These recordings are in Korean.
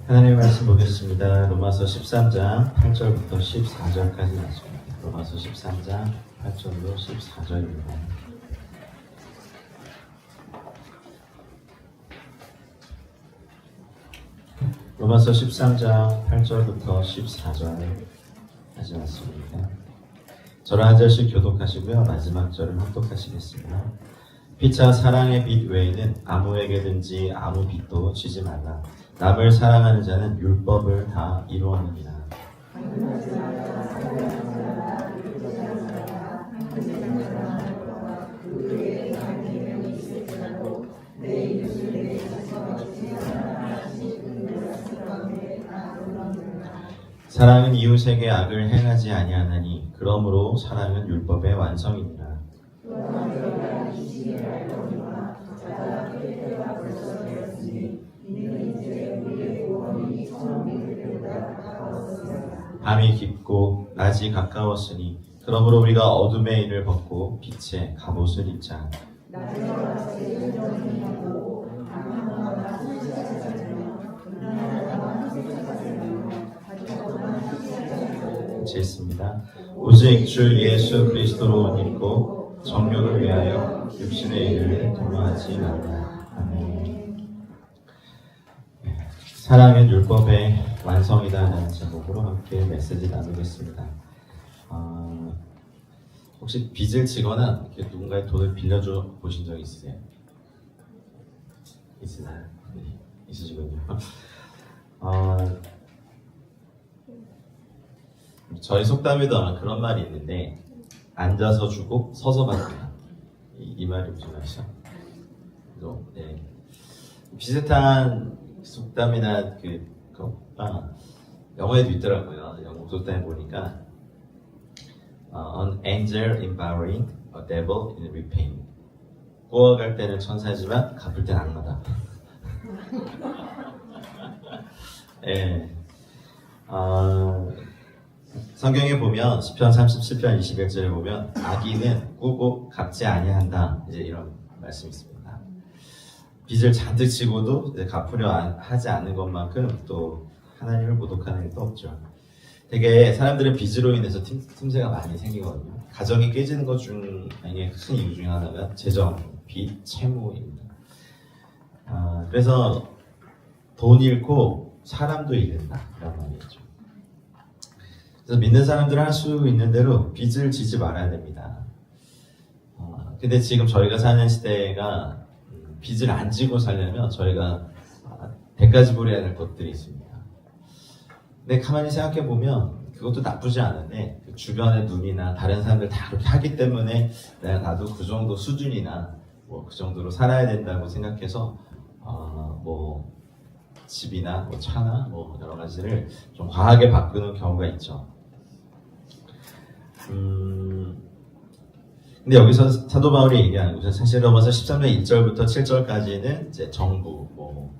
하나님의 말씀 보겠습니다. 로마서 13장 8절부터 14절까지 말씀입니다. 로마서 13장 8절로 14절입니다. 로마서 13장 8절부터 14절까지 말씀입니다. 저를 한 절씩 교독하시고요. 마지막 절을 합독하시겠습니다. 피차 사랑의 빛 외에는 아무에게든지 아무 빛도 지지 말라. 남을 사랑하는 자는 율법을 다 이루었느니라. 사랑은 이웃에게 악을 행하지 아니하나니 그러므로 사랑은 율법의 완성이니라. 밤이 깊고 낮이 가까웠으니 그러므로 우리가 어둠의 일을 벗고 빛의 갑옷을 입자. 읽습니다. 오직 주 예수 그리스도로 옷 입고 정욕을 위하여 육신의 일을 도모하지 말라. 아멘. 사랑은 율법의 완성이다라는 제목으로 함께 메시지 나누겠습니다. 혹시 빚을 지거나 누군가의 돈을 빌려줘 보신 적 있으세요? 있으나요? 네, 있으시군요. 저희 속담에도 아마 그런 말이 있는데 앉아서 주고 서서 받는다. 이 말이 무슨 말이죠? 네. 비슷한 속담이나 그거가 영어에도 있더라고요. 영어 속담에 보니까 An angel in borrowing, a devil in repaying. 구워갈 때는 천사지만 갚을 때는 악마다. 네. 성경에 보면 시편 37편 21절에 보면 악인은 꾸고 갚지 아니한다. 이제 이런 말씀이 있습니다. 빚을 잔뜩 지고도 이제 갚으려 하지 않는 것만큼 또 하나님을 모독하는 일도 없죠. 되게 사람들은 빚으로 인해서 틈새가 많이 생기거든요. 가정이 깨지는 것 중 큰 이유 중 하나가 재정, 빚, 채무입니다. 그래서 돈 잃고 사람도 잃는다 이런 말이죠. 그래서 믿는 사람들은 할 수 있는 대로 빚을 지지 말아야 됩니다. 근데 지금 저희가 사는 시대가 빚을 안 지고 살려면 저희가 대가 지불해야 될 것들이 있습니다. 근데 가만히 생각해 보면 그것도 나쁘지 않은데 그 주변의 눈이나 다른 사람들 다 그렇게 하기 때문에 나도 그 정도 수준이나 뭐 그 정도로 살아야 된다고 생각해서 뭐 집이나 뭐 차나 뭐 여러 가지를 좀 과하게 바꾸는 경우가 있죠. 근데 여기서 사도 바울이 얘기하는 것은 사실 로마서 13장 1절부터 7절까지는 이제 정부, 뭐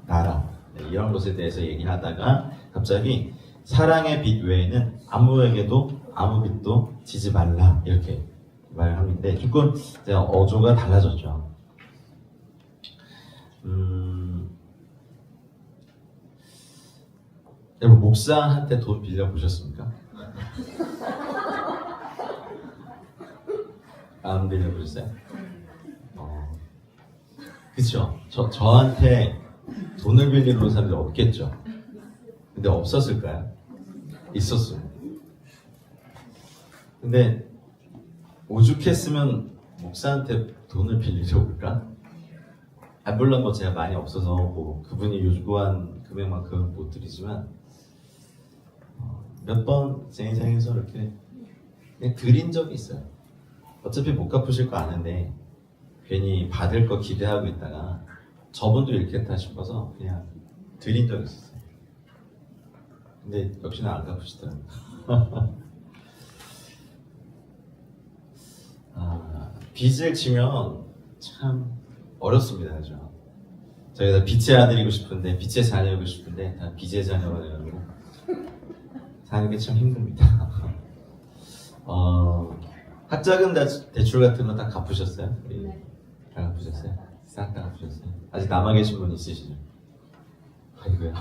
나라 이런 것에 대해서 얘기하다가 갑자기 사랑의 빛 외에는 아무에게도 아무 빛도 지지 말라 이렇게 말하는데 조금 어조가 달라졌죠. 여러분 목사한테 돈 빌려 보셨습니까? 안 빌려 보셨어요? 그쵸? 저한테 돈을 빌리는 사람들 없겠죠? 근데 없었을까요? 있었어요. 근데 오죽했으면 목사한테 돈을 빌리려 올까? 물론 뭐 제가 많이 없어서 뭐 그분이 요구한 금액만큼은 못 드리지만 몇 번 제 인생에서 이렇게 그냥 드린 적이 있어요. 어차피 못 갚으실 거 아는데 괜히 받을 거 기대하고 있다가 저분도 잃겠다 싶어서 그냥 드린 적이 있었어요. 근데 역시나 안 갚으시더라고요. 빚을 지면 참 어렵습니다. 그죠? 저희가 빚의 아들이고 싶은데 빚의 자녀이고 싶은데 다 빚의 자녀가 되어가지고 사는 게 참 힘듭니다. 학자금 대출 같은 거 다 갚으셨어요? 네. 다 갚으셨어요? 싹 다 갚으셨어요? 아직 남아 계신 분 있으시죠? 아이고야.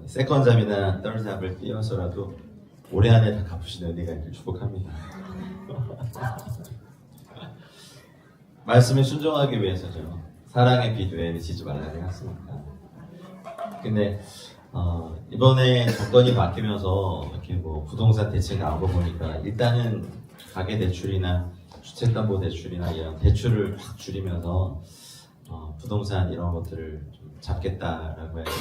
세컨잡이나 덜잡을 띄어서라도 올해 안에 다 갚으시는 은혜가 있길 축복합니다. 말씀에 순종하기 위해서죠. 사랑의 빛 외에는 지지 말라고 했으니까. 근데 이번에 정권이 바뀌면서 이렇게 뭐 부동산 대책 나온 거 보니까 일단은 가계 대출이나 주택담보대출이나 이런 대출을 확 줄이면서 부동산 이런 것들을 좀 잡겠다라고 해서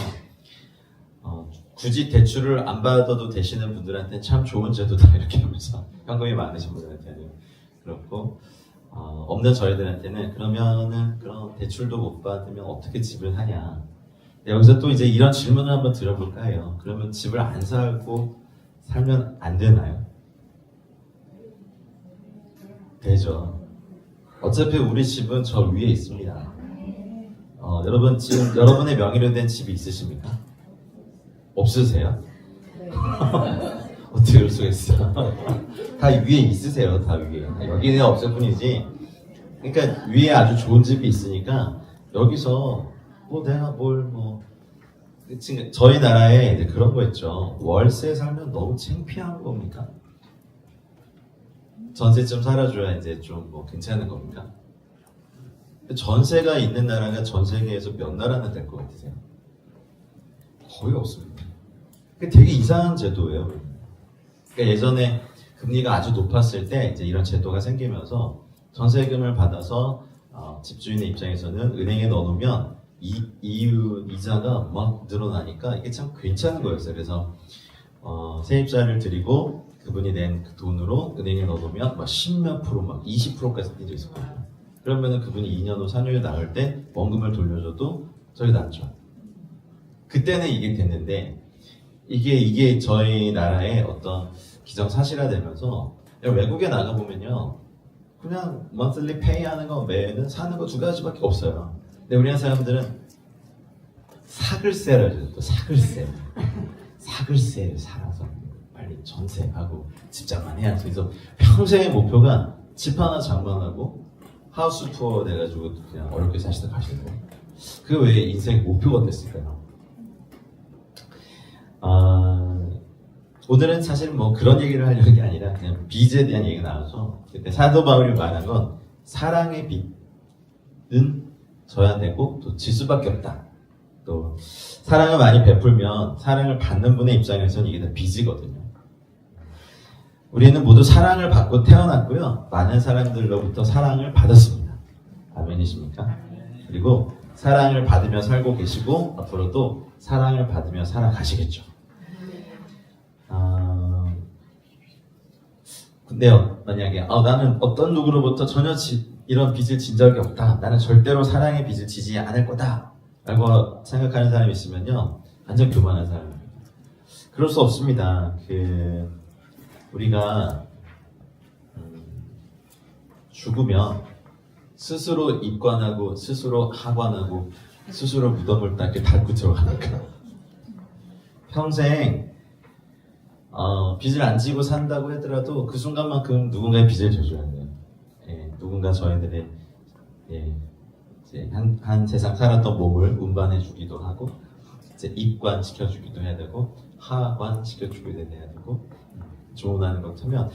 굳이 대출을 안 받아도 되시는 분들한테는 참 좋은 제도다 이렇게 하면서 현금이 많으신 분들한테는 그렇고 없는 저희들한테는 그러면은 그런 대출도 못 받으면 어떻게 집을 사냐. 여기서 또 이제 이런 질문을 한번 드려볼까 해요. 그러면 집을 안 사고 살면 안 되나요? 되죠. 어차피 우리 집은 저 위에 있습니다. 여러분 지금 여러분의 명의로 된 집이 있으십니까? 없으세요? 어떻게 그럴 수가 있어? 다 위에 있으세요. 다 위에. 여기는 없을 뿐이지. 그러니까 위에 아주 좋은 집이 있으니까 여기서 뭐 내가 지금 저희 나라에 이제 그런 거 있죠. 월세 살면 너무 창피한 겁니까? 전세 좀 살아줘야 이제 좀 뭐 괜찮은 겁니까? 전세가 있는 나라가 전 세계에서 몇 나라나 될 것 같으세요? 거의 없습니다. 되게 이상한 제도예요. 그러니까 예전에 금리가 아주 높았을 때 이제 이런 제도가 생기면서 전세금을 받아서 집주인의 입장에서는 은행에 넣어놓으면 이자가 막 늘어나니까 이게 참 괜찮은 거였어요. 그래서 세입자를 드리고 그분이 낸 그 돈으로 은행에 넣어놓으면 막 10몇 프로 막 20%까지 뛰어 있었거든요. 그러면은 그분이 2년 후 4년 후에 나올 때 원금을 돌려줘도 저희 낫죠. 그때는 이게 됐는데 이게 저희 나라의 어떤 기정사실화되면서 외국에 나가보면요 그냥 monthly pay 하는 거 매는 사는 거 두 가지밖에 없어요. 근데 우리나라 사람들은 사글세라죠. 또 사글세를 살아서 빨리 전세하고 집장만 해야지. 그래서 평생의 목표가 집 하나 장만하고 하우스 투어 돼가지고 그냥 어렵게 사시다 가시는 거예요. 그 외에 인생의 목표가 됐을까요? 오늘은 사실 뭐 그런 얘기를 하려는 게 아니라 그냥 빚에 대한 얘기가 나와서 그때 사도 바울이 말한 건 사랑의 빚은 져야 되고 또 질 수밖에 없다. 또 사랑을 많이 베풀면 사랑을 받는 분의 입장에서는 이게 다 빚이거든요. 우리는 모두 사랑을 받고 태어났고요. 많은 사람들로부터 사랑을 받았습니다. 아멘이십니까? 그리고 사랑을 받으며 살고 계시고 앞으로도 사랑을 받으며 살아가시겠죠. 근데요, 만약에 나는 어떤 누구로부터 전혀 이런 빚을 진 적이 없다. 나는 절대로 사랑의 빚을 지지 않을 거다. 라고 생각하는 사람이 있으면요. 완전 교만한 사람입니다. 그럴 수 없습니다. 우리가 죽으면 스스로 입관하고 스스로 하관하고 스스로 무덤을 닦게 닫고 들어가니까 평생 빚을 안 지고 산다고 하더라도 그 순간만큼 누군가의 빚을 져줘야 돼요. 누군가 저희들의 이제 한 세상 살았던 몸을 운반해 주기도 하고 이제 입관 시켜주기도 해야 되고 하관 시켜주기도 해야 되고 조언하는 것 하면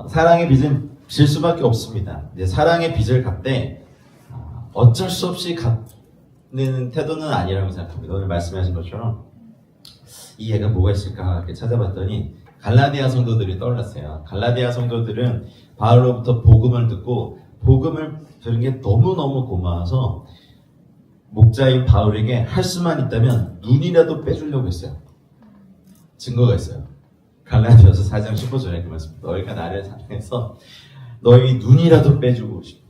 사랑의 빚은 질 수밖에 없습니다. 이제 사랑의 빚을 갚되 어쩔 수 없이 갚는 태도는 아니라고 생각합니다. 오늘 말씀하신 것처럼 이 예가 뭐가 있을까 이렇게 찾아봤더니 갈라디아 성도들이 떠올랐어요. 갈라디아 성도들은 바울로부터 복음을 듣고 복음을 들은 게 너무너무 고마워서 목자인 바울에게 할 수만 있다면 눈이라도 빼주려고 했어요. 증거가 있어요. 갈라디아서 4장 15절에 그 말씀. 너희가 나를 사랑해서 너희 눈이라도 빼주고 싶은.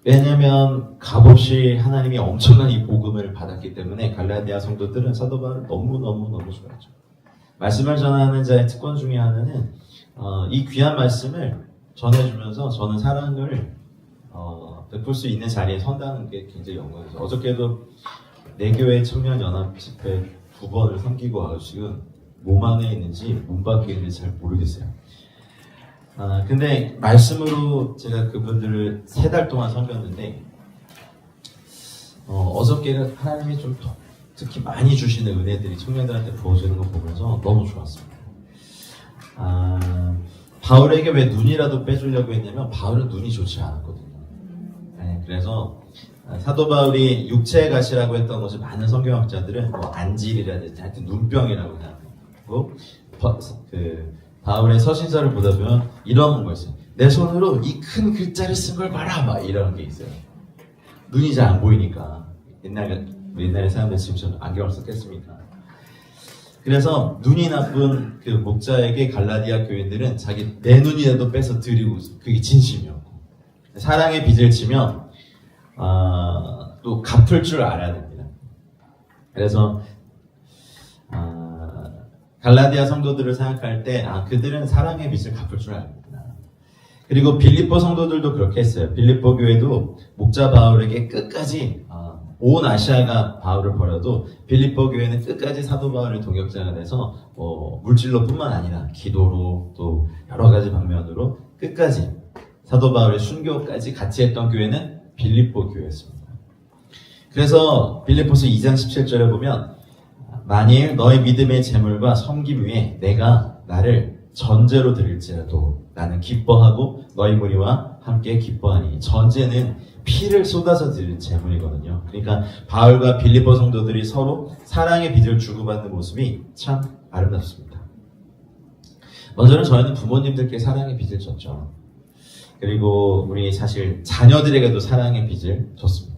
왜냐면 값없이 하나님이 엄청난 이 복음을 받았기 때문에 갈라디아 성도들은 사도 바울을 너무너무 좋아했죠. 말씀을 전하는 자의 특권 중에 하나는 이 귀한 말씀을 전해주면서 저는 사랑을 베풀 수 있는 자리에 선다는 게 굉장히 영광이죠. 어저께도 내 교회 청년 연합 집회 2번을 섬기고 와서 지금 몸 안에 있는지 몸 밖에 있는지 잘 모르겠어요. 근데 말씀으로 제가 그분들을 3달 동안 섬겼는데 6개를 하나님이 좀 특히 많이 주시는 은혜들이 청년들한테 부어주는 거 보면서 너무 좋았습니다. 바울에게 왜 눈이라도 빼주려고 했냐면 바울은 눈이 좋지 않았거든요. 네, 그래서 사도 바울이 육체의 가시라고 했던 것을 많은 성경학자들은 뭐 안질이라든지 하여튼 눈병이라고 생각하고 바울의 서신서를 보다 보면 이런 거 있어요. 내 손으로 이 큰 글자를 쓴 걸 봐라 막 이런 게 있어요. 눈이 잘 안 보이니까 옛날에 사람들 지금 안경을 썼겠습니까? 그래서 눈이 나쁜 그 목자에게 갈라디아 교인들은 자기 내 눈이라도 빼서 드리고 그게 진심이었고 사랑의 빚을 지면 또 갚을 줄 알아야 됩니다. 그래서 갈라디아 성도들을 생각할 때 그들은 사랑의 빚을 갚을 줄 압니다. 그리고 빌립보 성도들도 그렇게 했어요. 빌립보 교회도 목자 바울에게 끝까지 온 아시아가 바울을 버려도 빌립보 교회는 끝까지 사도 바울의 동역자가 돼서 물질로 뿐만 아니라 기도로 또 여러 가지 방면으로 끝까지 사도 바울의 순교까지 같이 했던 교회는 빌립보 교회였습니다. 그래서 빌립보서 2장 17절에 보면 만일 너의 믿음의 재물과 섬김 위에 내가 나를 전제로 드릴지라도 나는 기뻐하고 너희 무리와 함께 기뻐하니 전제는 피를 쏟아서 드릴 재물이거든요. 그러니까 바울과 빌립보 성도들이 서로 사랑의 빚을 주고받는 모습이 참 아름답습니다. 먼저는 저희는 부모님들께 사랑의 빚을 졌죠. 그리고 우리 사실 자녀들에게도 사랑의 빚을 졌습니다.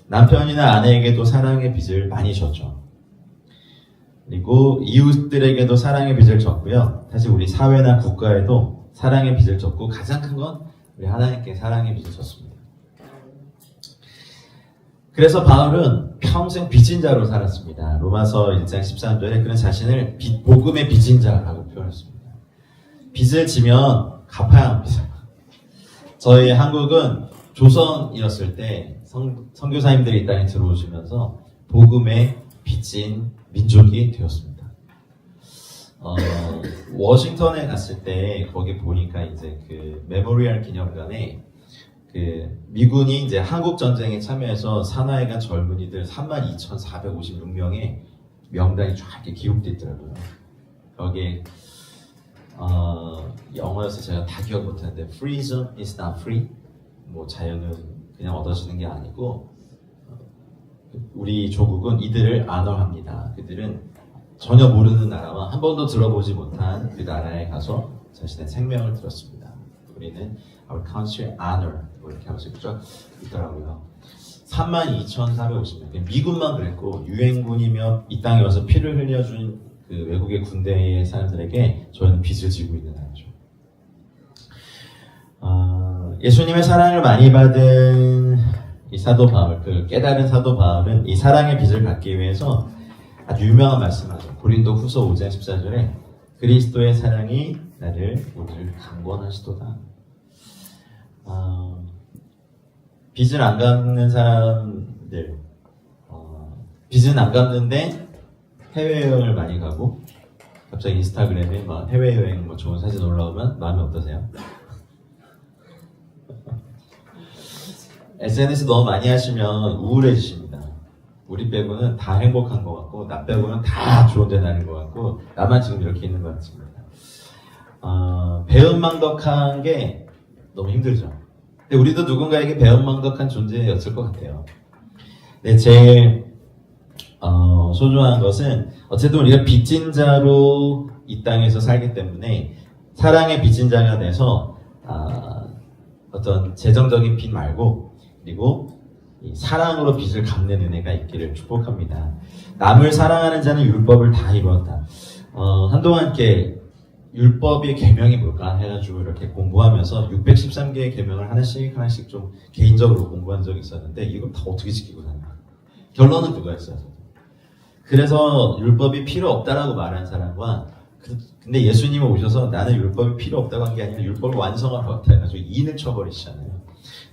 남편이나 아내에게도 사랑의 빚을 많이 졌죠. 그리고 이웃들에게도 사랑의 빚을 졌고요. 사실 우리 사회나 국가에도 사랑의 빚을 졌고 가장 큰 건 우리 하나님께 사랑의 빚을 졌습니다. 그래서 바울은 평생 빚진 자로 살았습니다. 로마서 1장 13절에 그는 자신을 복음의 빚진 자라고 표현했습니다. 빚을 지면 갚아야 합니다. 저희 한국은 조선이었을 때 선교사님들이 이 땅에 들어오시면서 복음의 빚진 민족이 되었습니다. 워싱턴에 갔을 때 거기 보니까 이제 그 메모리얼 기념관에 그 미군이 이제 한국 전쟁에 참여해서 사나이 간 젊은이들 32,456명의 명단이 쫙 이렇게 기록돼 있더라고요. 거기에 영어여서 제가 다 기억 못하는데 freedom is not free. 뭐 자유는 그냥 얻어지는 게 아니고 우리 조국은 이들을 안어합니다. 그들은 전혀 모르는 나라와 한 번도 들어보지 못한 그 나라에 가서 자신의 생명을 들었습니다. 우리는 our country honor 이렇게 하면서 있더라고요. 32,450명. 미군만 그랬고 유엔군이며 이 땅에 와서 피를 흘려준 그 외국의 군대의 사람들에게 저희는 빚을 지고 있는 나라죠. 예수님의 사랑을 많이 받은 이 사도 바울, 그 깨달은 사도 바울은 이 사랑의 빚을 갚기 위해서 아주 유명한 말씀을 하죠. 고린도 후서 5장 14절에 그리스도의 사랑이 우리를 강권하시도다. 빚을 안 갚는 사람들, 빚은 안 갚는데 해외여행을 많이 가고 갑자기 인스타그램에 막 해외여행 뭐 좋은 사진 올라오면 마음이 어떠세요? SNS 너무 많이 하시면 우울해지십니다. 우리 빼고는 다 행복한 것 같고 나 빼고는 다 좋은 데 다닌 것 같고 나만 지금 이렇게 있는 것 같습니다. 배은망덕한 게 너무 힘들죠. 근데 우리도 누군가에게 배은망덕한 존재였을 것 같아요. 근데 제일 소중한 것은 어쨌든 우리가 빚진 자로 이 땅에서 살기 때문에 사랑의 빚진 자가 돼서 어떤 재정적인 빚 말고 그리고 이 사랑으로 빚을 갚는 은혜가 있기를 축복합니다. 남을 사랑하는 자는 율법을 다 이루었다. 한동안 이렇게 율법의 계명이 뭘까 해가지고 이렇게 공부하면서 613개의 계명을 하나씩 좀 개인적으로 공부한 적이 있었는데 이걸 다 어떻게 지키고 사나? 결론은 그거였어요. 그래서 율법이 필요 없다라고 말하는 사람과 근데 예수님이 오셔서 나는 율법이 필요 없다고 한 게 아니라 율법을 완성하러 왔다 해가지고 이인을 쳐버리시잖아요.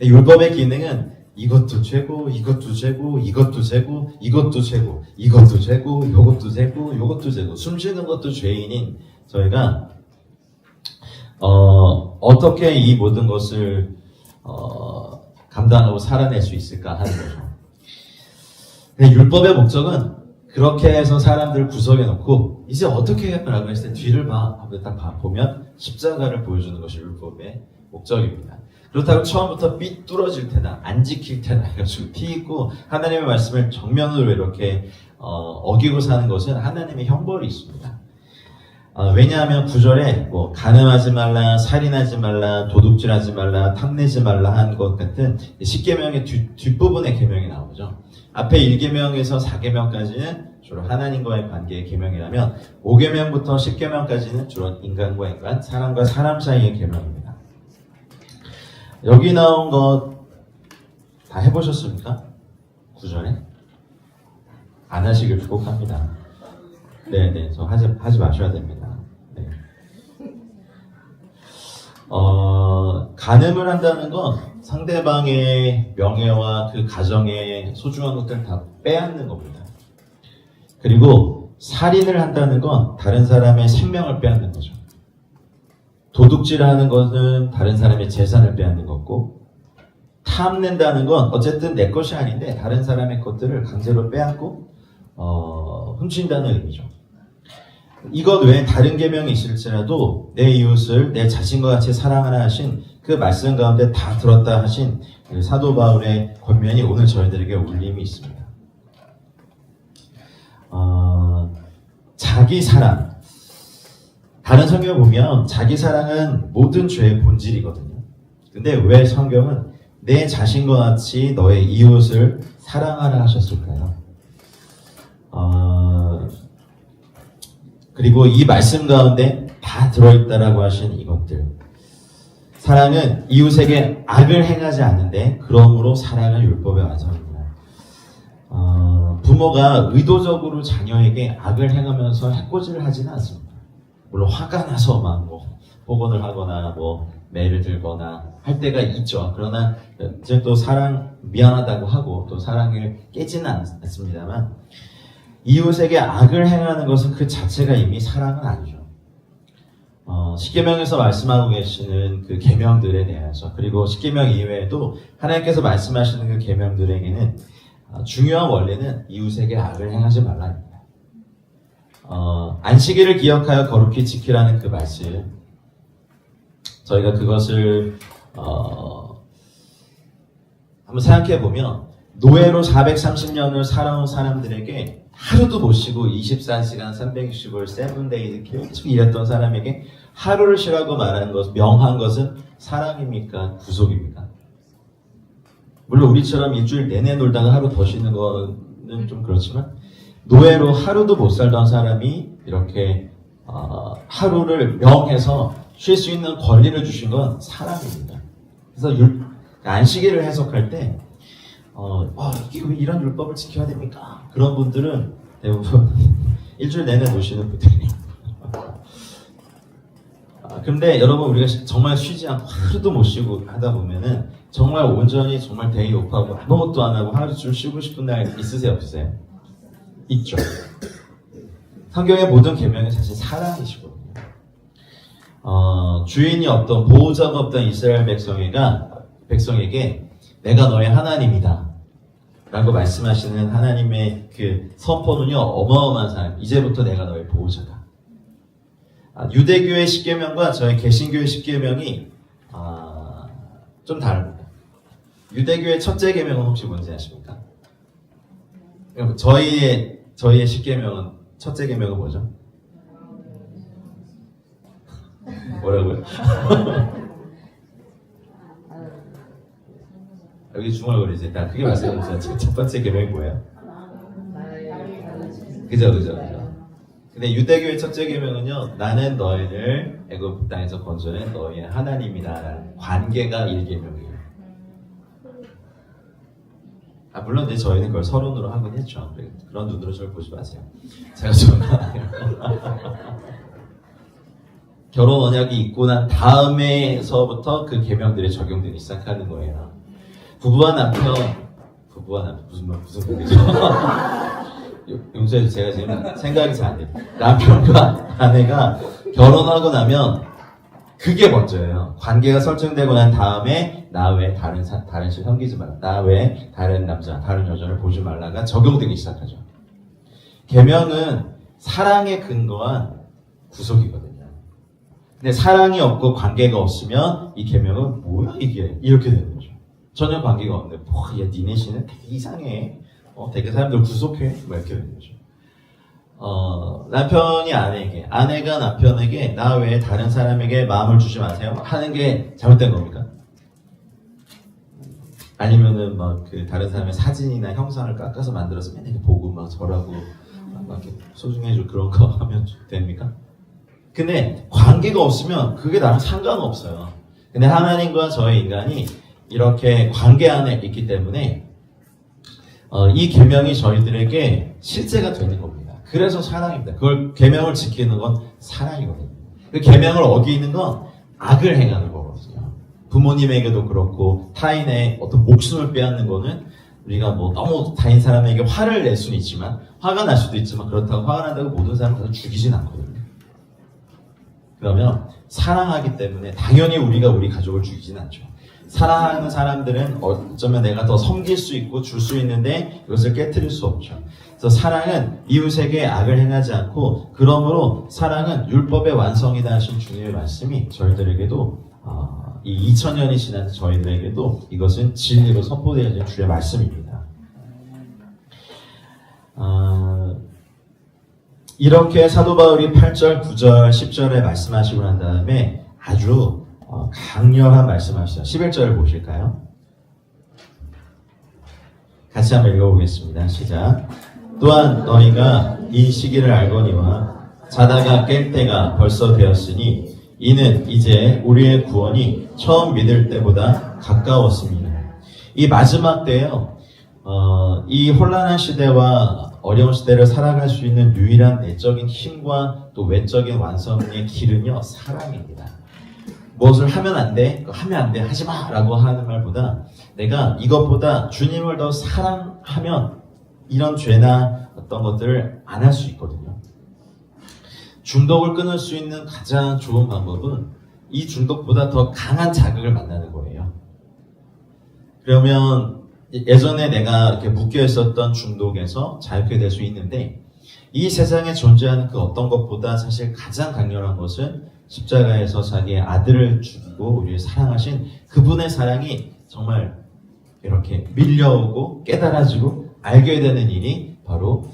율법의 기능은 이것도 죄고, 이것도 죄고, 이것도 죄고, 이것도 죄고, 이것도 죄고, 이것도 죄고, 이것도 죄고, 숨 쉬는 것도 죄인인 저희가 어떻게 이 모든 것을 감당하고 살아낼 수 있을까 하는 거죠. 근데 율법의 목적은 그렇게 해서 사람들을 구석에 놓고 이제 어떻게 해라고 했을 때 뒤를 딱 보면 십자가를 보여주는 것이 율법의 목적입니다. 그렇다고 처음부터 삐뚤어질 테나 안 지킬 테나 해가지고 피 있고 하나님의 말씀을 정면으로 이렇게 어기고 사는 것은 하나님의 형벌이 있습니다. 왜냐하면 9절에 뭐 간음하지 말라, 살인하지 말라, 도둑질하지 말라, 탐내지 말라 한 것 같은 10계명의 뒷부분의 계명이 나오죠. 앞에 1계명에서 4계명까지는 주로 하나님과의 관계의 계명이라면 5계명부터 10계명까지는 주로 인간과 인간, 사람과 사람 사이의 계명입니다. 여기 나온 것 다 해보셨습니까? 9절에? 안 하시길 축복합니다. 네네, 저 하지 마셔야 됩니다. 네. 간음을 한다는 건 상대방의 명예와 그 가정의 소중한 것들을 다 빼앗는 겁니다. 그리고 살인을 한다는 건 다른 사람의 생명을 빼앗는 거죠. 도둑질하는 것은 다른 사람의 재산을 빼앗는 거고, 탐낸다는 건 어쨌든 내 것이 아닌데 다른 사람의 것들을 강제로 빼앗고 훔친다는 의미죠. 이것 외에 다른 계명이 있을지라도 내 이웃을 내 자신과 같이 사랑하라 하신 그 말씀 가운데 다 들었다 하신 사도 바울의 권면이 오늘 저희들에게 울림이 있습니다. 자기 사랑. 다른 성경을 보면 자기 사랑은 모든 죄의 본질이거든요. 근데 왜 성경은 내 자신과 같이 너의 이웃을 사랑하라 하셨을까요? 그리고 이 말씀 가운데 다 들어있다라고 하신 이것들. 사랑은 이웃에게 악을 행하지 않는데 그러므로 사랑은 율법의 완성입니다. 부모가 의도적으로 자녀에게 악을 행하면서 해코지를 하지는 않습니다. 물론 화가 나서 막 폭언을 하거나 매를 들거나 할 때가 있죠. 그러나 이제 또 미안하다고 하고 또 사랑을 깨지는 않습니다만 이웃에게 악을 행하는 것은 그 자체가 이미 사랑은 아니죠. 십계명에서 말씀하고 계시는 그 계명들에 대해서, 그리고 십계명 이외에도 하나님께서 말씀하시는 그 계명들에게는 중요한 원리는 이웃에게 악을 행하지 말라입니다. 안식일을 기억하여 거룩히 지키라는 그 말씀, 저희가 그것을 한번 생각해 보면 노예로 430년을 살아온 사람들에게 하루도 못 쉬고 24시간 365일 7days 계속 일했던 사람에게 하루를 쉬라고 말하는 것, 명한 것은 사랑입니까? 구속입니까? 물론 우리처럼 일주일 내내 놀다가 하루 더 쉬는 거는 좀 그렇지만 노예로 하루도 못 살던 사람이 이렇게 하루를 명해서 쉴 수 있는 권리를 주신 건 사랑입니다. 그래서 안식일을 해석할 때 이게 왜 이런 율법을 지켜야 됩니까? 그런 분들은 대부분 일주일 내내 노시는 분들이에요. 근데 여러분, 우리가 정말 쉬지 않고 하루도 못 쉬고 하다 보면은 정말 온전히 정말 데이 오프하고 아무것도 안 하고 하루 좀 쉬고 싶은 날 있으세요, 없으세요? 있죠. 성경의 모든 계명은 사실 사랑이시거든요. 주인이 없던, 보호자가 없던 이스라엘 백성에게 내가 너의 하나님이다 라고 말씀하시는 하나님의 그 선포는요, 어마어마한 사람. 이제부터 내가 너의 보호자다. 유대교의 십계명과 저희 개신교의 십계명이 좀 다릅니다. 유대교의 첫째 계명은 혹시 뭔지 아십니까? 저희의 십계명은, 첫째 계명은 뭐죠? 뭐라고요? 여기 중얼거리지. 일단 그게 말씀해주세요. 첫 번째 계명이 뭐예요? 그죠. 근데 유대교의 첫째 계명은요, 나는 너희를 애굽 땅에서 건져낸 너희의 하나님이다라는 관계가 1계명이에요. 물론 이제 저희는 그걸 서론으로 하긴 했죠. 그런 눈으로 저를 보지 마세요. 제가 결혼 언약이 있고 난 다음에서부터 그 계명들이 적용되기 시작하는 거예요. 부부와 남편 무슨 소리죠? 용서해서 제가 지금 생각이 잘 안 돼요. 남편과 아내가 결혼하고 나면 그게 먼저예요. 관계가 설정되고 난 다음에 나 외에 다른 신 섬기지 말라. 나 외에 다른 남자, 다른 여자를 보지 말라가 적용되기 시작하죠. 계명은 사랑에 근거한 구속이거든요. 근데 사랑이 없고 관계가 없으면 이 계명은 뭐야 이게 이렇게 되는 거죠. 전혀 관계가 없는데 얘 니네 신은 되게 이상해. 되게 사람들 구속해. 뭐 이렇게 되는 거죠. 남편이 아내에게, 아내가 남편에게 나 외에 다른 사람에게 마음을 주지 마세요 하는 게 잘못된 겁니까? 아니면은 막 그 다른 사람의 사진이나 형상을 깎아서 만들어서 맨날 이렇게 보고 막 저라고 막 이렇게 소중해줄 그런 거 하면 됩니까? 근데 관계가 없으면 그게 나랑 상관없어요. 근데 하나님과 저의 인간이 이렇게 관계 안에 있기 때문에 이 계명이 저희들에게 실제가 되는 겁니다. 그래서 사랑입니다. 그걸 계명을 지키는 건 사랑이거든요. 그 계명을 어기는 건 악을 행하는 거거든요. 부모님에게도 그렇고 타인의 어떤 목숨을 빼앗는 거는 우리가 뭐 너무 타인 사람에게 화를 낼 수는 있지만 화가 날 수도 있지만 그렇다고 화가 난다고 모든 사람을 다 죽이진 않거든요. 그러면 사랑하기 때문에 당연히 우리가 우리 가족을 죽이진 않죠. 사랑하는 사람들은 어쩌면 내가 더 섬길 수 있고 줄 수 있는데 이것을 깨트릴 수 없죠. 그래서 사랑은 이웃에게 악을 행하지 않고 그러므로 사랑은 율법의 완성이다 하신 주님의 말씀이 저희들에게도 이 2000년이 지난 저희들에게도 이것은 진리로 선포되어진 주의 말씀입니다. 이렇게 사도 바울이 8절, 9절, 10절에 말씀하시고 난 다음에 아주 강렬한 말씀하시죠. 11절을 보실까요? 같이 한번 읽어보겠습니다. 시작. 또한 너희가 이 시기를 알거니와 자다가 깰 때가 벌써 되었으니 이는 이제 우리의 구원이 처음 믿을 때보다 가까웠습니다. 이 마지막 때에요. 이 혼란한 시대와 어려운 시대를 살아갈 수 있는 유일한 내적인 힘과 또 외적인 완성의 길은요, 사랑입니다. 무엇을 하면 안 돼, 하면 안 돼, 하지 마! 라고 하는 말보다 내가 이것보다 주님을 더 사랑하면 이런 죄나 어떤 것들을 안 할 수 있거든요. 중독을 끊을 수 있는 가장 좋은 방법은 이 중독보다 더 강한 자극을 만나는 거예요. 그러면 예전에 내가 이렇게 묶여 있었던 중독에서 자유케 될 수 있는데 이 세상에 존재하는 그 어떤 것보다 사실 가장 강렬한 것은 십자가에서 자기의 아들을 죽이고 우리를 사랑하신 그분의 사랑이 정말 이렇게 밀려오고 깨달아지고 알게 되는 일이 바로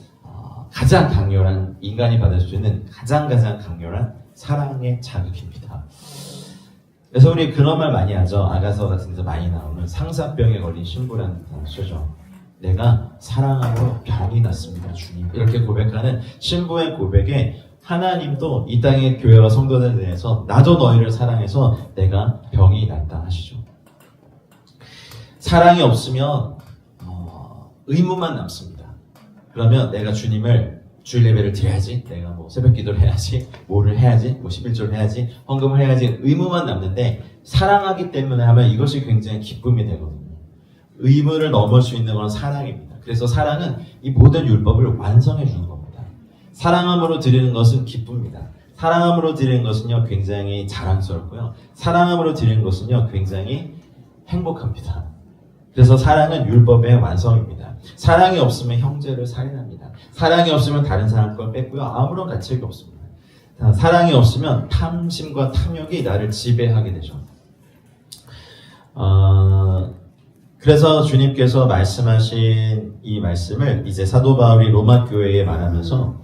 가장 강렬한 인간이 받을 수 있는 가장 강렬한 사랑의 자극입니다. 그래서 우리 그런 말 많이 하죠. 아가서 같은 데서 많이 나오는 상사병에 걸린 신부라는 단어 쓰죠. 내가 사랑함으로 병이 났습니다, 주님. 이렇게 고백하는 신부의 고백에 하나님도 이 땅의 교회와 성도들에 대해서 나도 너희를 사랑해서 내가 병이 났다 하시죠. 사랑이 없으면 의무만 남습니다. 그러면 내가 주님을 주일 예배를 드려야지, 내가 뭐 새벽 기도를 해야지, 뭐를 해야지, 뭐 11조를 해야지, 헌금을 해야지 의무만 남는데 사랑하기 때문에 하면 이것이 굉장히 기쁨이 되거든요. 의무를 넘을 수 있는 건 사랑입니다. 그래서 사랑은 이 모든 율법을 완성해 주는 겁니다. 사랑함으로 드리는 것은 기쁩니다. 사랑함으로 드리는 것은요 굉장히 자랑스럽고요. 사랑함으로 드리는 것은요 굉장히 행복합니다. 그래서 사랑은 율법의 완성입니다. 사랑이 없으면 형제를 살인합니다. 사랑이 없으면 다른 사람 걸 뺏고요. 아무런 가치가 없습니다. 사랑이 없으면 탐심과 탐욕이 나를 지배하게 되죠. 그래서 주님께서 말씀하신 이 말씀을 이제 사도 바울이 로마 교회에 말하면서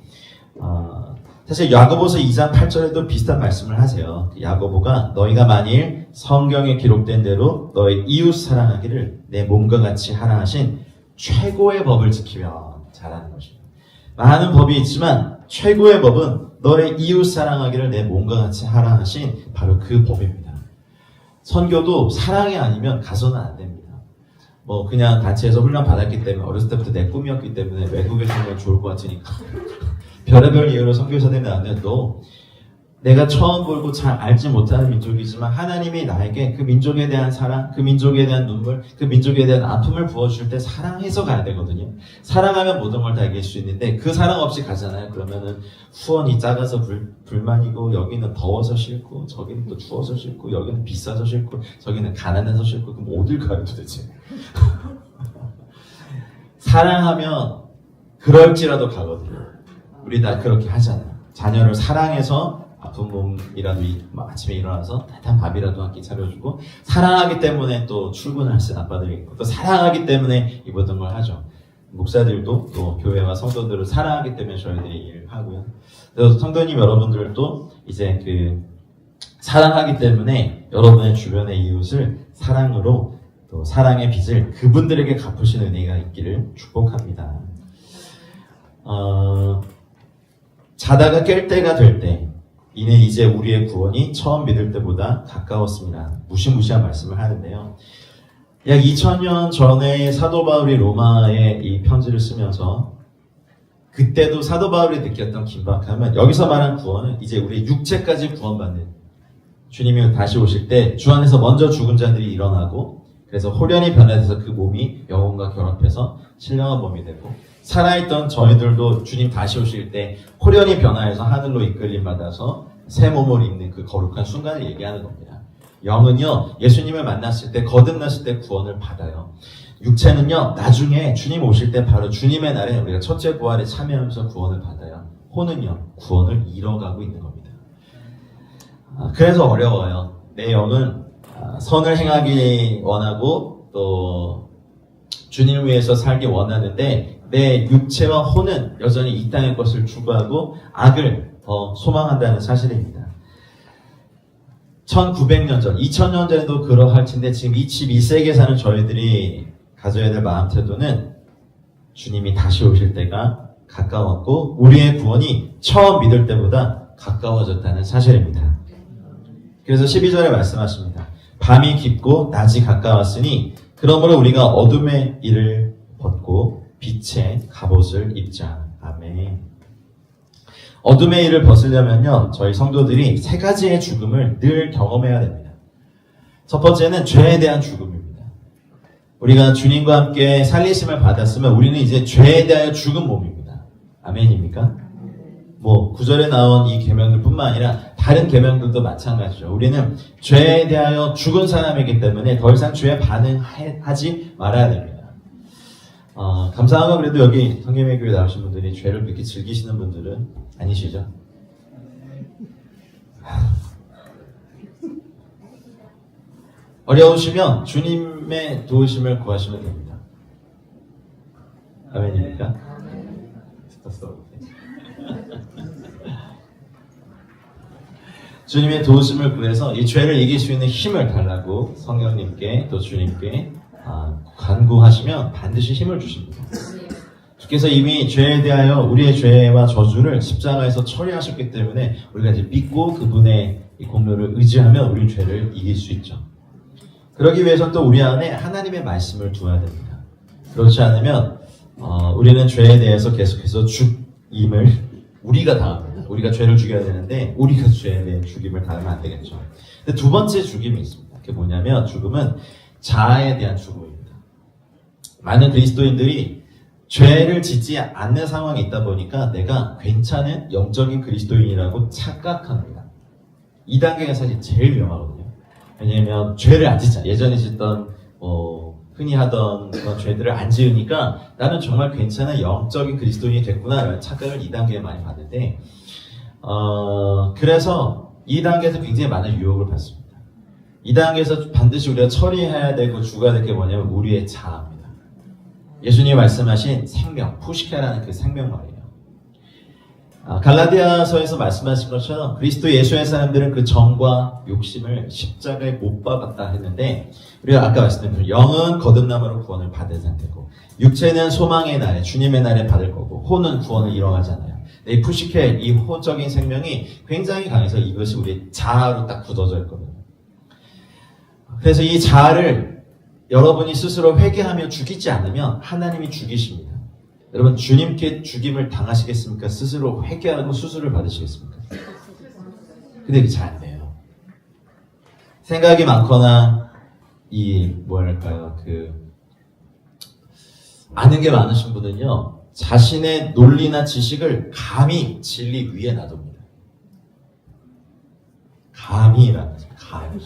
사실 야고보서 2장 8절에도 비슷한 말씀을 하세요. 야고보가 너희가 만일 성경에 기록된 대로 너희 이웃 사랑하기를 내 몸과 같이 하라 하신 최고의 법을 지키면 잘하는 것입니다. 많은 법이 있지만 최고의 법은 너의 이웃 사랑하기를 내 몸과 같이 하라 하신 바로 그 법입니다. 선교도 사랑이 아니면 가서는 안 됩니다. 뭐 그냥 단체에서 훈련 받았기 때문에 어렸을 때부터 내 꿈이었기 때문에 외국에 있는 건 좋을 것 같으니까 별의별 이유로 선교사 되면 안 돼도 내가 처음 보고 잘 알지 못하는 민족이지만 하나님이 나에게 그 민족에 대한 사랑, 그 민족에 대한 눈물, 그 민족에 대한 아픔을 부어줄 때 사랑해서 가야 되거든요. 사랑하면 모든 걸 다 이길 수 있는데 그 사랑 없이 가잖아요. 그러면은 후원이 작아서 불만이고, 여기는 더워서 싫고, 저기는 또 추워서 싫고, 여기는 비싸서 싫고, 저기는 가난해서 싫고, 그럼 어딜 가요 도대체? 사랑하면 그럴지라도 가거든요. 우리 다 그렇게 하잖아요. 자녀를 사랑해서 아픈 몸이라도 아침에 일어나서 따뜻한 밥이라도 한 끼 차려주고, 사랑하기 때문에 또 출근을 하신 아빠들이 있고, 또 사랑하기 때문에 이 모든 걸 하죠. 목사들도 또 교회와 성도들을 사랑하기 때문에 저희들이 일을 하고요. 그래서 성도님 여러분들도 이제 그 사랑하기 때문에 여러분의 주변의 이웃을 사랑으로, 또 사랑의 빚을 그분들에게 갚으신 은혜가 있기를 축복합니다. 자다가 깰 때가 될 때, 이는 이제 우리의 구원이 처음 믿을 때보다 가까웠습니다. 무시무시한 말씀을 하는데요. 약 2000년 전에 사도 바울이 로마에 이 편지를 쓰면서, 그때도 사도 바울이 느꼈던 긴박함은, 여기서 말한 구원은 이제 우리 육체까지 구원받는, 주님이 다시 오실 때 주 안에서 먼저 죽은 자들이 일어나고, 그래서 호련히 변화돼서 그 몸이 영혼과 결합해서 신령한 몸이 되고, 살아있던 저희들도 주님 다시 오실 때 호련히 변화해서 하늘로 이끌림 받아서 새 몸을 입는 그 거룩한 순간을 얘기하는 겁니다. 영은요, 예수님을 만났을 때, 거듭났을 때 구원을 받아요. 육체는요, 나중에 주님 오실 때 바로 주님의 날에 우리가 첫째 부활에 참여하면서 구원을 받아요. 혼은요, 구원을 잃어가고 있는 겁니다. 그래서 어려워요. 내 영은 선을 행하기 원하고 또 주님을 위해서 살기 원하는데, 내 육체와 혼은 여전히 이 땅의 것을 추구하고 악을 더 소망한다는 사실입니다. 1900년 전, 2000년 전에도 그러할 텐데, 지금 22세기에 사는 저희들이 가져야 될 마음 태도는 주님이 다시 오실 때가 가까웠고, 우리의 구원이 처음 믿을 때보다 가까워졌다는 사실입니다. 그래서 12절에 말씀하십니다. 밤이 깊고 낮이 가까웠으니 그러므로 우리가 어둠의 일을 벗고 빛의 갑옷을 입자. 아멘. 어둠의 일을 벗으려면요, 저희 성도들이 세 가지의 죽음을 늘 경험해야 됩니다. 첫 번째는 죄에 대한 죽음입니다. 우리가 주님과 함께 살리심을 받았으면 우리는 이제 죄에 대하여 죽은 몸입니다. 아멘입니까? 9절에 나온 이 계명들 뿐만 아니라 다른 계명들도 마찬가지죠. 우리는 죄에 대하여 죽은 사람이기 때문에 더 이상 죄에 반응하지 말아야 됩니다. 감사한 건 그래도 여기 성경의 교회 나오신 분들이 죄를 그렇게 즐기시는 분들은 아니시죠? 어려우시면 주님의 도우심을 구하시면 됩니다. 아멘입니까? 주님의 도우심을 구해서 이 죄를 이길 수 있는 힘을 달라고 성령님께 또 주님께 간구하시면 반드시 힘을 주십니다. 주께서 이미 죄에 대하여 우리의 죄와 저주를 십자가에서 처리하셨기 때문에 우리가 이제 믿고 그분의 이 공로를 의지하면 우리 죄를 이길 수 있죠. 그러기 위해서는 또 우리 안에 하나님의 말씀을 두어야 됩니다. 그렇지 않으면 우리는 죄에 대해서 계속해서 죽임을 우리가 당합니다. 우리가 죄를 죽여야 되는데 우리가 죄에 대해 죽임을 당하면 안 되겠죠. 근데 두 번째 죽임이 있습니다. 그게 뭐냐면 죽음은 자아에 대한 죽음입니다. 많은 그리스도인들이 죄를 짓지 않는 상황이 있다 보니까 내가 괜찮은 영적인 그리스도인이라고 착각합니다. 이 단계가 사실 제일 위험하거든요. 왜냐면 죄를 안 짓잖아. 예전에 짓던 흔히 하던 그런 죄들을 안 지으니까 나는 정말 괜찮은 영적인 그리스도인이 됐구나라는 착각을 이 단계에 많이 받는데 그래서 이 단계에서 굉장히 많은 유혹을 받습니다. 이 단계에서 반드시 우리가 처리해야 되고 죽어야 될 게 뭐냐면 우리의 자아입니다. 예수님이 말씀하신 생명, 푸시케라는 그 생명 말이에요. 갈라디아서에서 말씀하신 것처럼 그리스도 예수의 사람들은 그 정과 욕심을 십자가에 못 박았다 했는데, 우리가 아까 말씀드린 영은 거듭남으로 구원을 받은 상태고 육체는 소망의 날에 주님의 날에 받을 거고 혼은 구원을 이뤄가잖아요. 이 푸시케, 이 호적인 생명이 굉장히 강해서 이것이 우리의 자아로 딱 굳어져 있거든요. 그래서 이 자아를 여러분이 스스로 회개하며 죽이지 않으면 하나님이 죽이십니다. 여러분 주님께 죽임을 당하시겠습니까? 스스로 회개하고 수술을 받으시겠습니까? 근데 그게 잘 안 돼요. 생각이 많거나 아는 게 많으신 분은요, 자신의 논리나 지식을 감히 진리 위에 놔둡니다. 감히라는 거죠. 감히.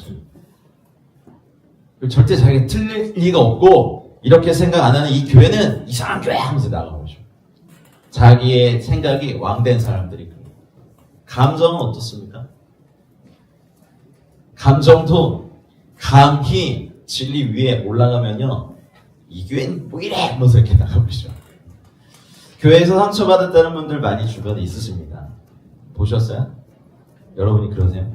절대 자기가 틀릴 리가 없고 이렇게 생각 안 하는 이 교회는 이상한 교회 하면서 나가보죠. 자기의 생각이 왕된 사람들이 그래요. 감정은 어떻습니까? 감정도 감히 진리 위에 올라가면요, 이 교회는 뭐 이래 하면서 이렇게 나가보죠. 교회에서 상처받았다는 분들 많이 주변에 있으십니다. 보셨어요? 여러분이 그러세요?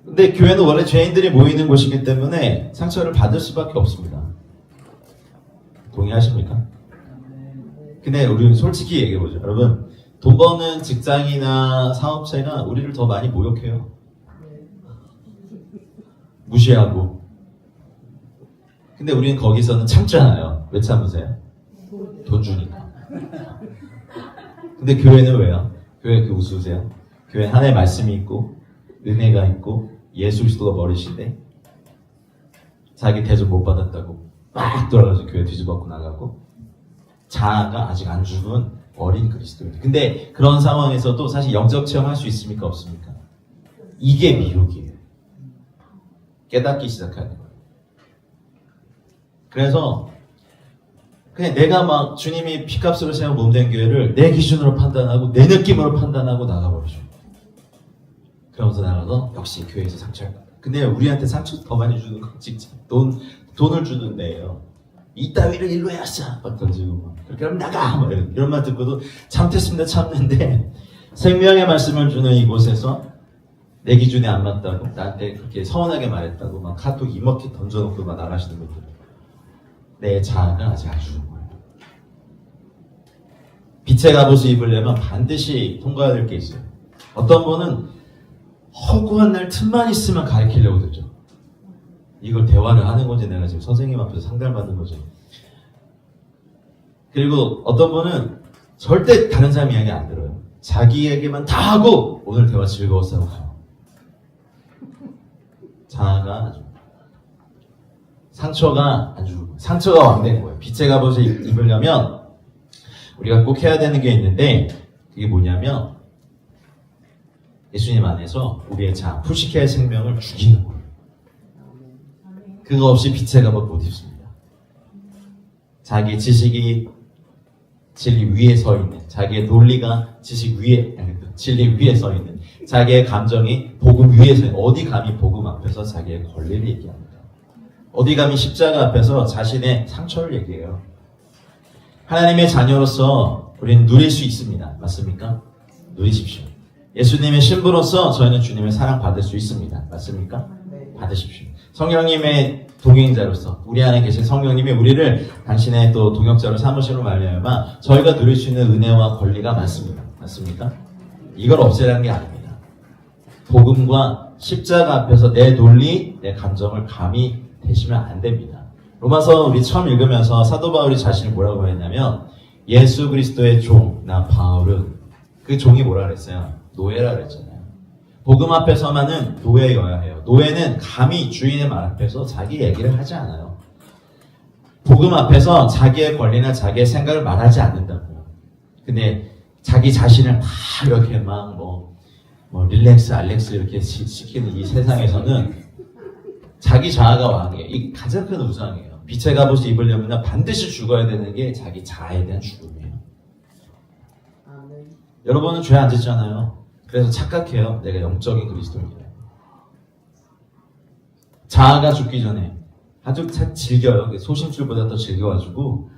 근데 교회는 원래 죄인들이 모이는 곳이기 때문에 상처를 받을 수밖에 없습니다. 동의하십니까? 근데 우리 솔직히 얘기해보죠. 여러분, 돈 버는 직장이나 사업체가 우리를 더 많이 모욕해요. 무시하고. 근데 우리는 거기서는 참잖아요. 왜 참으세요? 돈 주니까. 근데 교회는 왜요? 교회 그 웃으세요? 교회 하나의 말씀이 있고 은혜가 있고 예수 그리스도가 머리신데 자기 대접 못 받았다고 막 돌아가서 교회 뒤집어갖고 나가고 자아가 아직 안 죽은 어린 그리스도입니다. 근데 그런 상황에서도 사실 영적 체험할 수 있습니까? 없습니까? 이게 미혹이에요. 깨닫기 시작하는 거예요. 그래서 그냥 내가 막 주님이 피값으로 세운 몸된 교회를 내 기준으로 판단하고 내 느낌으로 판단하고 나가버리죠. 그러면서 나가서 역시 교회에서 상처를 받아. 근데 우리한테 상처 더 많이 주는 건 진짜 돈을 주는 데예요. 이따위를 일로 해야지 막 던지고 막 그렇게 하면 나가 막 이런 말 듣고도 참겠습니다. 참는데 생명의 말씀을 주는 이곳에서 내 기준에 안 맞다고 나한테 그렇게 서운하게 말했다고 막 카톡 이모티 던져놓고 막 나가시는 분들, 내 자아가 아직 안 죽은 거예요. 빛의 갑옷을 입으려면 반드시 통과해야 될 게 있어요. 어떤 분은 허구한 날 틈만 있으면 가르치려고 들죠. 이걸 대화를 하는 거지, 내가 지금 선생님 앞에서 상담 받는 거지. 그리고 어떤 분은 절대 다른 사람 이야기 안 들어요. 자기 얘기만 다 하고 오늘 대화 즐거웠어 하고 가요. 자아가 아주 상처가 아주 상처가 왕된 거예요. 빛의 갑옷을 입으려면 우리가 꼭 해야 되는 게 있는데 그게 뭐냐면 예수님 안에서 우리의 자아, 푸시케의 생명을 죽이는 거예요. 그거 없이 빛의 갑옷 못 입습니다. 자기 지식이 진리 위에 서 있는, 자기의 논리가 지식 위에, 진리 위에 서 있는, 자기의 감정이 복음 위에 서 있는, 어디 감히 복음 앞에서 자기의 권리를 얘기합니다. 어디 감히 십자가 앞에서 자신의 상처를 얘기해요. 하나님의 자녀로서 우리는 누릴 수 있습니다. 맞습니까? 누리십시오. 예수님의 신부로서 저희는 주님의 사랑 받을 수 있습니다. 맞습니까? 받으십시오. 성령님의 동행자로서 우리 안에 계신 성령님이 우리를 당신의 또 동역자로 삼으시로 말미암아 저희가 누릴 수 있는 은혜와 권리가 많습니다. 맞습니까? 이걸 없애라는 게 아닙니다. 복음과 십자가 앞에서 내 논리, 내 감정을 감히 대시면 안 됩니다. 로마서 우리 처음 읽으면서 사도 바울이 자신을 뭐라고 했냐면 예수 그리스도의 종, 나 바울은 그 종이 뭐라 그랬어요? 노예라 그랬잖아요. 복음 앞에서만은 노예여야 해요. 노예는 감히 주인의 말 앞에서 자기 얘기를 하지 않아요. 복음 앞에서 자기의 권리나 자기의 생각을 말하지 않는다고요. 근데 자기 자신을 막 이렇게 막 릴렉스, 알렉스 이렇게 시키는 이 세상에서는 자기 자아가 왕이에요. 이 가장 큰 우상이에요. 빛의 갑옷을 입으려면 반드시 죽어야 되는 게 자기 자아에 대한 죽음이에요. 여러분은 죄 안 짓잖아요. 그래서 착각해요. 내가 영적인 그리스도인이다. 자아가 죽기 전에 아주 즐겨요. 소심술보다 더 즐겨가지고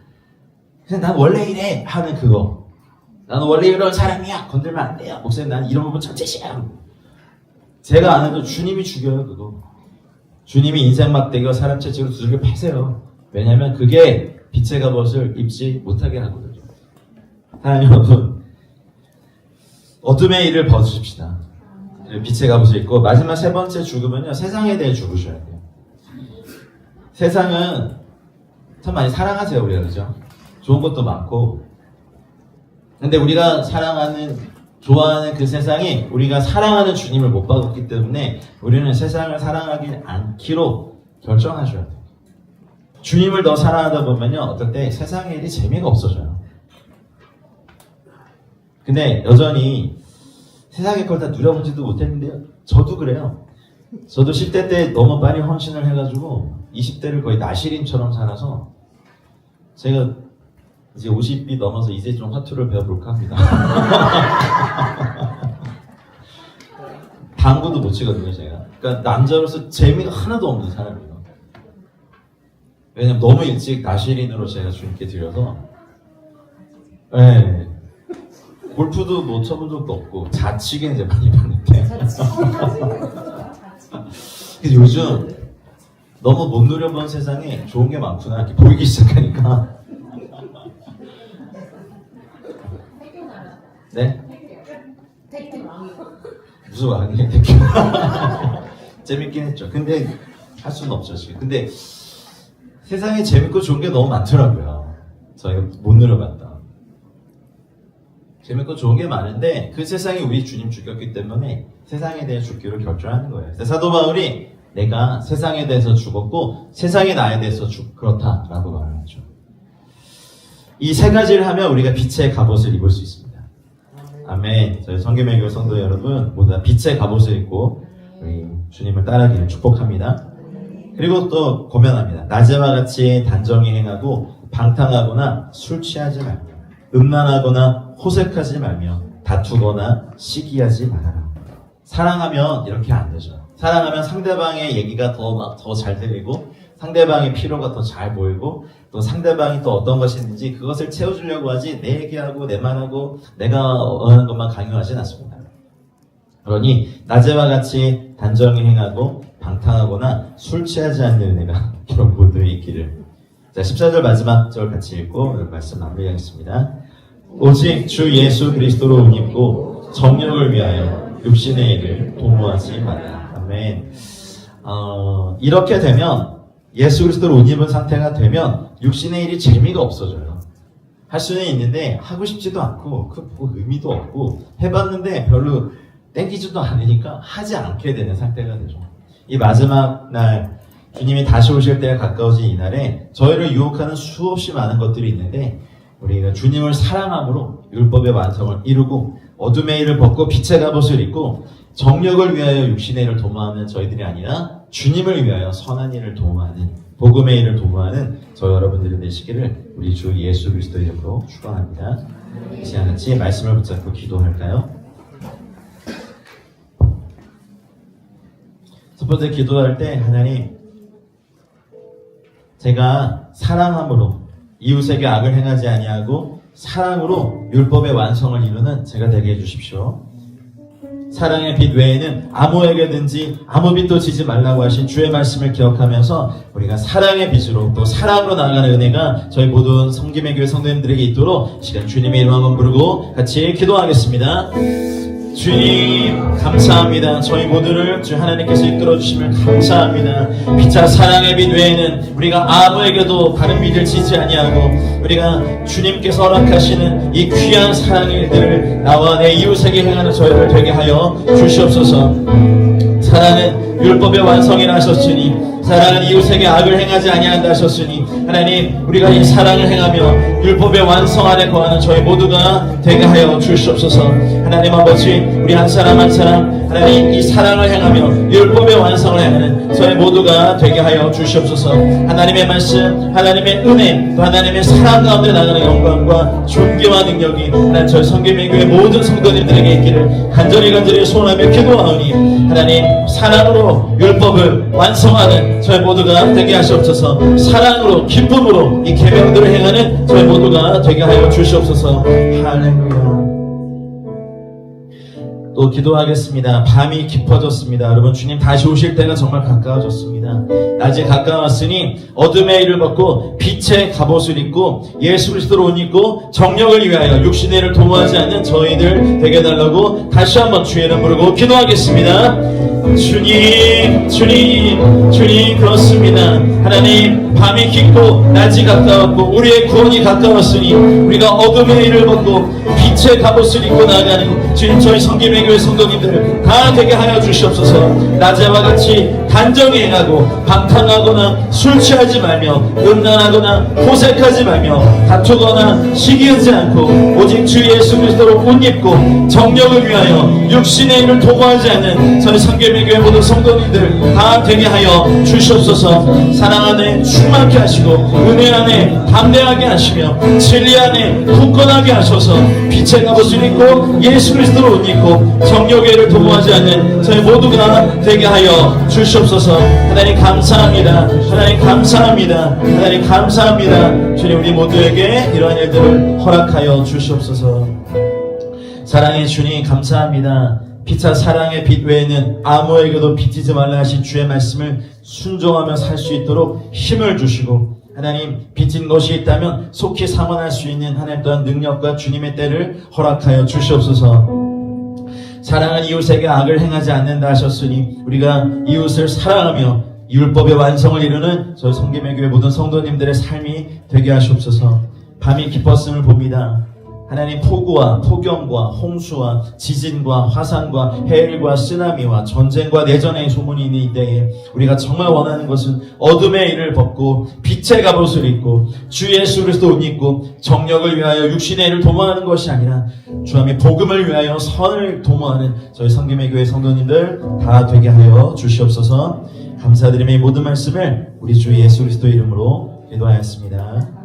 그냥 난 원래 이래 하는 그거. 나는 원래 이런 사람이야. 건들면 안 돼요. 목사님 나는 이런 부분 천재시야. 제가 안 해도 주님이 죽여요. 그거. 주님이 인생 막대기와 사람 채찍으로 두들겨 패세요. 왜냐하면 그게 빛의 갑옷을 입지 못하게 하거든요. 하나님 여러분, 어둠의 일을 벗으십시다. 빛의 갑옷을 입고 마지막 세 번째 죽음은요, 세상에 대해 죽으셔야 돼요. 세상은 참 많이 사랑하세요, 우리가. 그죠? 좋은 것도 많고. 근데 우리가 사랑하는 좋아하는 그 세상이 우리가 사랑하는 주님을 못 받았기 때문에 우리는 세상을 사랑하지 않기로 결정하셔야 돼요. 주님을 더 사랑하다 보면요, 어떨 때 세상의 일이 재미가 없어져요. 근데 여전히 세상의 걸 다 누려보지도 못했는데요. 저도 그래요. 저도 10대 때 너무 빨리 헌신을 해가지고 20대를 거의 나시린처럼 살아서 제가 이제 50이 넘어서 이제 좀 화투를 배워볼까 합니다. 당구도 못 치거든요, 제가. 그러니까 남자로서 재미가 하나도 없는 사람이에요. 왜냐면 너무 일찍 나시린으로 제가 주님께 드려서, 네. 골프도 뭐 쳐본 적도 없고 자치게 이제 많이 봤는데. 그래서 요즘 너무 못 누려본 세상에 좋은 게 많구나 이렇게 보이기 시작하니까. 네? 무슨 왕이에요? 재밌긴 했죠. 근데 할 수는 없죠 지금. 근데 세상에 재밌고 좋은 게 너무 많더라고요. 저희가 못 누려봤다. 재밌고 좋은 게 많은데 그 세상이 우리 주님 죽였기 때문에 세상에 대해 죽기로 결정하는 거예요. 그래서 사도 바울이 내가 세상에 대해서 죽었고 세상이 나에 대해서 그렇다라고 말을 하죠. 이 세 가지를 하면 우리가 빛의 갑옷을 입을 수 있습니다. 아멘. 저희 성김의교회 성도 여러분 모두 다 빛의 갑옷을 입고 우리 주님을 따르기를 축복합니다. 그리고 또 고면합니다. 낮에와 같이 단정히 행하고 방탕하거나 술 취하지 말며 음란하거나 호색하지 말며 다투거나 시기하지 말아라. 사랑하면 이렇게 안 되죠. 사랑하면 상대방의 얘기가 더 잘 들리고 상대방의 필요가 더 잘 보이고 또 상대방이 또 어떤 것이 있는지 그것을 채워주려고 하지 내 얘기하고 내 말하고 내가 원하는 것만 강요하진 않습니다. 그러니 낮에와 같이 단정히 행하고 방탕하거나 술 취하지 않는 은혜가 여러분 모두에 있기를. 자, 14절 마지막 절 같이 읽고 말씀 마무리하겠습니다. 오직 주 예수 그리스도로 옷 입고 정욕을 위하여 육신의 일을 도모하지 말라. 아멘. 이렇게 되면 예수 그리스도로 옷 입은 상태가 되면 육신의 일이 재미가 없어져요. 할 수는 있는데 하고 싶지도 않고 그 의미도 없고 해봤는데 별로 땡기지도 않으니까 하지 않게 되는 상태가 되죠. 이 마지막 날 주님이 다시 오실 때가 가까워진 이날에 저희를 유혹하는 수없이 많은 것들이 있는데 우리가 주님을 사랑함으로 율법의 완성을 이루고 어둠의 일을 벗고 빛의 갑옷을 입고 정력을 위하여 육신의 일을 도모하는 저희들이 아니라 주님을 위하여 선한 일을 도모하는 복음의 일을 도모하는 저 여러분들이 되시기를 우리 주 예수 그리스도의 이름으로 축원합니다. 이 시간 같이 말씀을 붙잡고 기도할까요? 첫 번째 기도할 때 하나님 제가 사랑함으로 이웃에게 악을 행하지 아니하고 사랑으로 율법의 완성을 이루는 제가 되게 해주십시오. 사랑의 빛 외에는 아무에게든지 아무 빛도 지지 말라고 하신 주의 말씀을 기억하면서 우리가 사랑의 빛으로 또 사랑으로 나아가는 은혜가 저희 모든 성김의 교회 성도님들에게 있도록 시간 주님의 이름 한번 부르고 같이 기도하겠습니다. 주님 감사합니다. 저희 모두를 주 하나님께서 이끌어 주심을 감사합니다. 빛과 사랑의 빛 외에는 우리가 아무에게도 다른 빛을 지지 아니하고 우리가 주님께서 허락하시는 이 귀한 사랑의 일들을 나와 내 이웃에게 행하는 저희를 되게 하여 주시옵소서. 사랑은 율법의 완성이라 하셨으니 사랑은 이웃에게 악을 행하지 아니한다 하셨으니 하나님 우리가 이 사랑을 행하며 율법의 완성 안에 거하는 저희 모두가 되게 하여 주시옵소서. 하나님 아버지 우리 한 사람 한 사람 하나님 이 사랑을 행하며 율법의 완성을 행하는 저희 모두가 되게 하여 주시옵소서. 하나님의 말씀 하나님의 은혜 또 하나님의 사랑 가운데 나가는 영광과 존귀와 능력이 하나님 저희 성김의 교회 모든 성도님들에게 있기를 간절히 소원하며 기도하오니 하나님 사랑으로 율법을 완성하는 저희 모두가 되게 하시옵소서. 사랑으로 기쁨으로 이 계명들을 행하는 저희 모두가 되게 하여 주시옵소서. 할렐루야. 또 기도하겠습니다. 밤이 깊어졌습니다. 여러분 주님 다시 오실 때가 정말 가까워졌습니다. 낮이 가까웠으니 어둠의 일을 벗고 빛의 갑옷을 입고 예수 그리스도로 옷 입고 정력을 위하여 육신의 일을 도모하지 않는 저희들 되게 해달라고 다시 한번 주의 이름 부르고 기도하겠습니다. 주님 그렇습니다. 하나님 밤이 깊고 낮이 가까웠고 우리의 구원이 가까웠으니 우리가 어둠의 일을 벗고 빛의 갑옷을 입고 나아가는 주님 저희 성김의 교회 성도님들 다 되게 하여 주시옵소서. 낮에와 같이 단정히 행하고 방탕하거나 술 취하지 말며 음란하거나 호색하지 말며 다투거나 시기하지 않고 오직 주 예수 그리스도로 옷 입고 정력을 위하여 육신의 일을 도모하지 않는 저희 성김의 교회 모든 성도님들 다 되게 하여 주시옵소서. 사랑 안에 충만케 하시고 은혜 안에 담대하게 하시며 진리 안에 굳건하게 하셔서 빛의 갑옷을 입고 예수 그리스도로 옷 입고 정욕의 일을 도모하지 않는 저희 모두가 되게 하여 주시옵소서. 하나님 감사합니다. 하나님 감사합니다. 하나님 감사합니다. 주님 우리 모두에게 이러한 일들을 허락하여 주시옵소서. 사랑의 주님 감사합니다. 피차 사랑의 빛 외에는 아무에게도 비치지 말라 하신 주의 말씀을 순종하며 살 수 있도록 힘을 주시고 하나님 비친 것이 있다면 속히 상환할 수 있는 하나님 또한 능력과 주님의 때를 허락하여 주시옵소서. 사랑은 이웃에게 악을 행하지 않는다 하셨으니 우리가 이웃을 사랑하며 율법의 완성을 이루는 저희 성김의 교회 모든 성도님들의 삶이 되게 하시옵소서. 밤이 깊었음을 봅니다. 하나님 폭우와 폭염과 홍수와 지진과 화산과 해일과 쓰나미와 전쟁과 내전의 소문이 있는 이때에 우리가 정말 원하는 것은 어둠의 일을 벗고 빛의 갑옷을 입고 주 예수 그리스도 옷 입고 정력을 위하여 육신의 일을 도모하는 것이 아니라 주함의 복음을 위하여 선을 도모하는 저희 성김의 교회 성도님들 다 되게 하여 주시옵소서. 감사드리며 이 모든 말씀을 우리 주 예수 그리스도 이름으로 기도하였습니다.